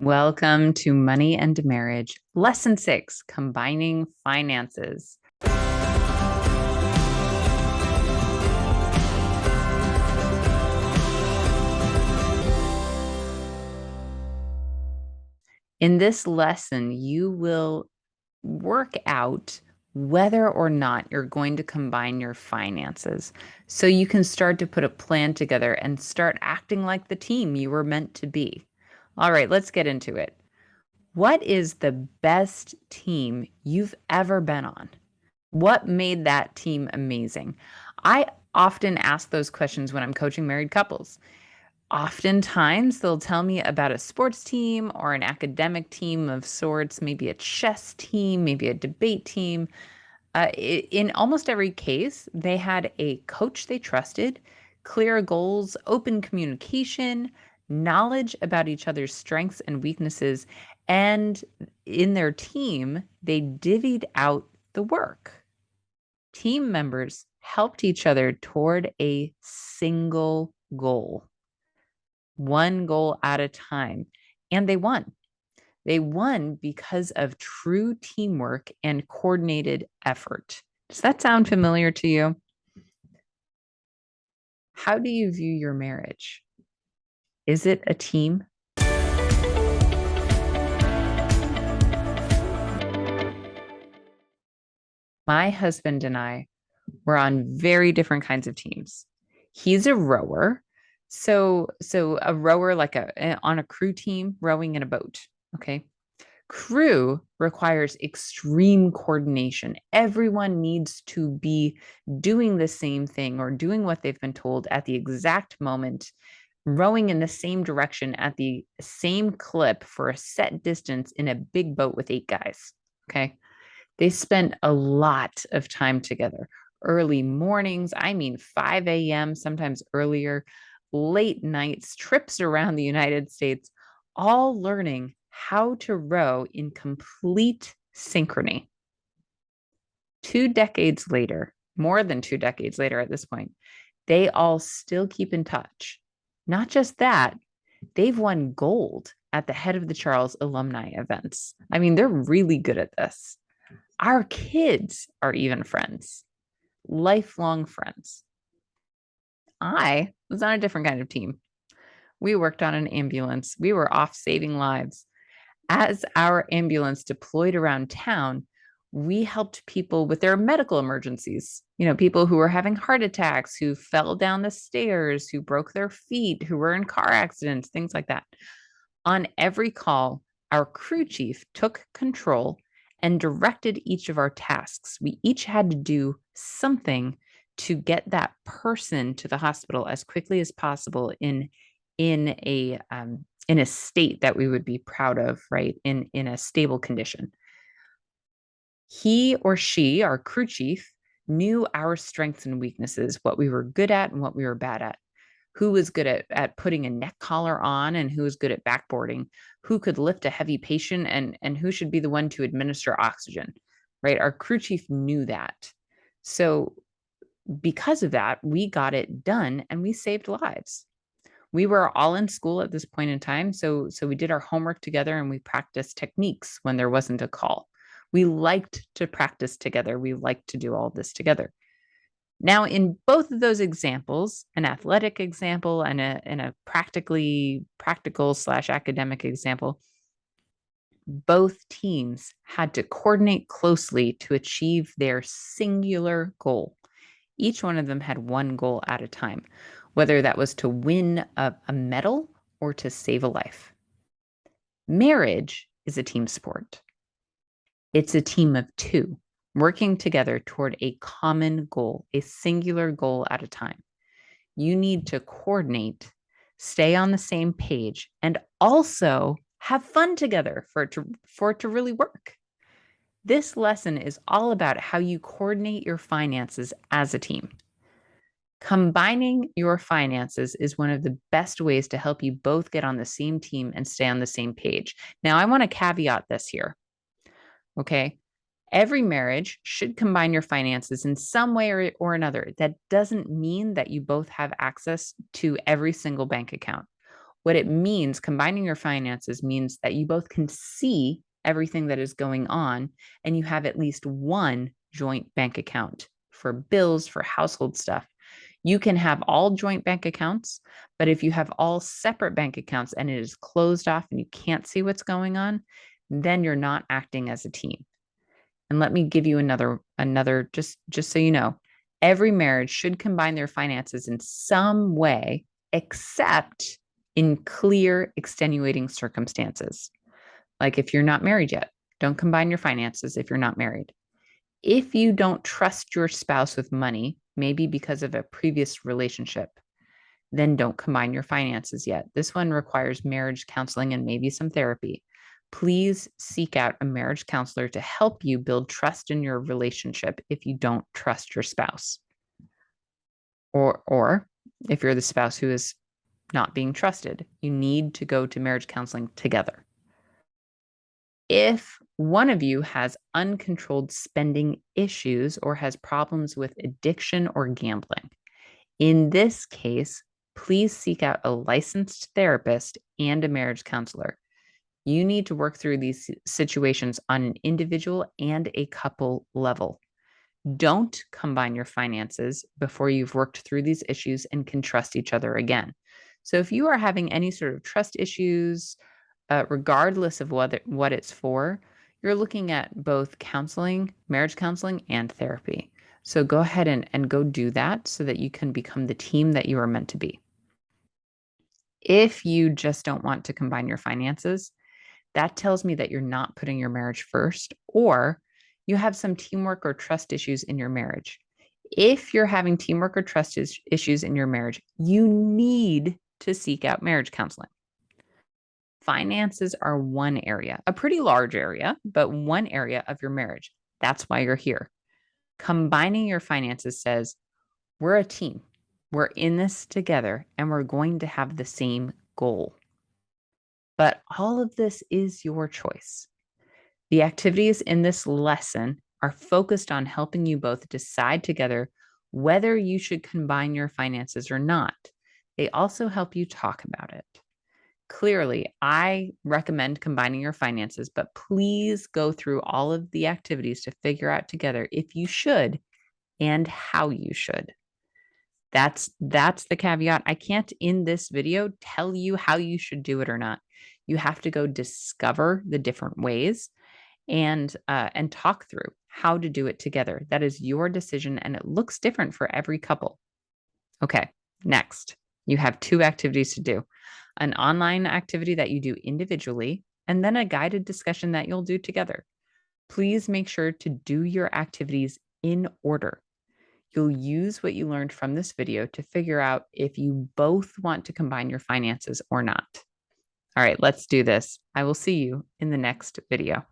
Welcome to Money and Marriage, Lesson 6, Combining Finances. In this lesson, you will work out whether or not you're going to combine your finances so you can start to put a plan together and start acting like the team you were meant to be. All right, let's get into it. What is the best team you've ever been on? What made that team amazing? I often ask those questions when I'm coaching married couples. Oftentimes, they'll tell me about a sports team or an academic team of sorts, maybe a chess team, maybe a debate team. In almost every case, they had a coach they trusted, clear goals, open communication, knowledge about each other's strengths and weaknesses, and in their team, they divvied out the work. Team members helped each other toward a single goal, one goal at a time, and they won. They won because of true teamwork and coordinated effort. Does that sound familiar to you? How do you view your marriage? Is it a team? My husband and I were on very different kinds of teams. He's a rower. So a rower like on a crew team rowing in a boat, okay? Crew requires extreme coordination. Everyone needs to be doing the same thing or doing what they've been told at the exact moment, rowing in the same direction at the same clip for a set distance in a big boat with 8 guys. Okay. They spent a lot of time together. Early mornings, I mean 5 a.m., sometimes earlier, late nights, trips around the United States, all learning how to row in complete synchrony. 2 decades later, more than 2 decades later at this point, they all still keep in touch. Not just that, they've won gold at the Head of the Charles alumni events. I mean, they're really good at this. Our kids are even friends, lifelong friends. I was on a different kind of team. We worked on an ambulance. We were off saving lives. As our ambulance deployed around town, we helped people with their medical emergencies. People who were having heart attacks, who fell down the stairs, who broke their feet, who were in car accidents, things like that. On every call, our crew chief took control and directed each of our tasks. We each had to do something to get that person to the hospital as quickly as possible in a state that we would be proud of, right? In a stable condition. He or she, our crew chief, knew our strengths and weaknesses, what we were good at and what we were bad at. Who was good at putting a neck collar on and who was good at backboarding, who could lift a heavy patient and who should be the one to administer oxygen, right? Our crew chief knew that. So because of that, we got it done and we saved lives. We were all in school at this point in time. So we did our homework together and we practiced techniques when there wasn't a call. We liked to practice together. We liked to do all this together. Now, in both of those examples, an athletic example and a practical/academic example, both teams had to coordinate closely to achieve their singular goal. Each one of them had one goal at a time, whether that was to win a medal or to save a life. Marriage is a team sport. It's a team of two working together toward a common goal, a singular goal at a time. You need to coordinate, stay on the same page, and also have fun together for it to really work. This lesson is all about how you coordinate your finances as a team. Combining your finances is one of the best ways to help you both get on the same team and stay on the same page. Now, I want to caveat this here. Okay. Every marriage should combine your finances in some way or another. That doesn't mean that you both have access to every single bank account What it means, combining your finances, means that you both can see everything that is going on and you have at least one joint bank account for bills, for household stuff. You can have all joint bank accounts, but if you have all separate bank accounts and it is closed off and you can't see what's going on, then you're not acting as a team. And let me give you another just so you know, every marriage should combine their finances in some way, except in clear extenuating circumstances. Like if you're not married yet, don't combine your finances if you're not married. If you don't trust your spouse with money, maybe because of a previous relationship, then don't combine your finances yet. This one requires marriage counseling and maybe some therapy. Please seek out a marriage counselor to help you build trust in your relationship if you don't trust your spouse. Or if you're the spouse who is not being trusted, you need to go to marriage counseling together. If one of you has uncontrolled spending issues or has problems with addiction or gambling, in this case, please seek out a licensed therapist and a marriage counselor. You need to work through these situations on an individual and a couple level. Don't combine your finances before you've worked through these issues and can trust each other again. So if you are having any sort of trust issues, regardless of what it's for, you're looking at both counseling, marriage counseling, and therapy. So go ahead and go do that so that you can become the team that you are meant to be. If you just don't want to combine your finances, that tells me that you're not putting your marriage first, or you have some teamwork or trust issues in your marriage. If you're having teamwork or trust issues in your marriage, you need to seek out marriage counseling. Finances are one area, a pretty large area, but one area of your marriage. That's why you're here. Combining your finances says, we're a team. We're in this together and we're going to have the same goal. But all of this is your choice. The activities in this lesson are focused on helping you both decide together whether you should combine your finances or not. They also help you talk about it. Clearly, I recommend combining your finances, but please go through all of the activities to figure out together if you should and how you should. That's the caveat. I can't in this video tell you how you should do it or not. You have to go discover the different ways and talk through how to do it together. That is your decision, and it looks different for every couple. Okay, next, you have two activities to do. An online activity that you do individually, and then a guided discussion that you'll do together. Please make sure to do your activities in order. You'll use what you learned from this video to figure out if you both want to combine your finances or not. All right, let's do this. I will see you in the next video.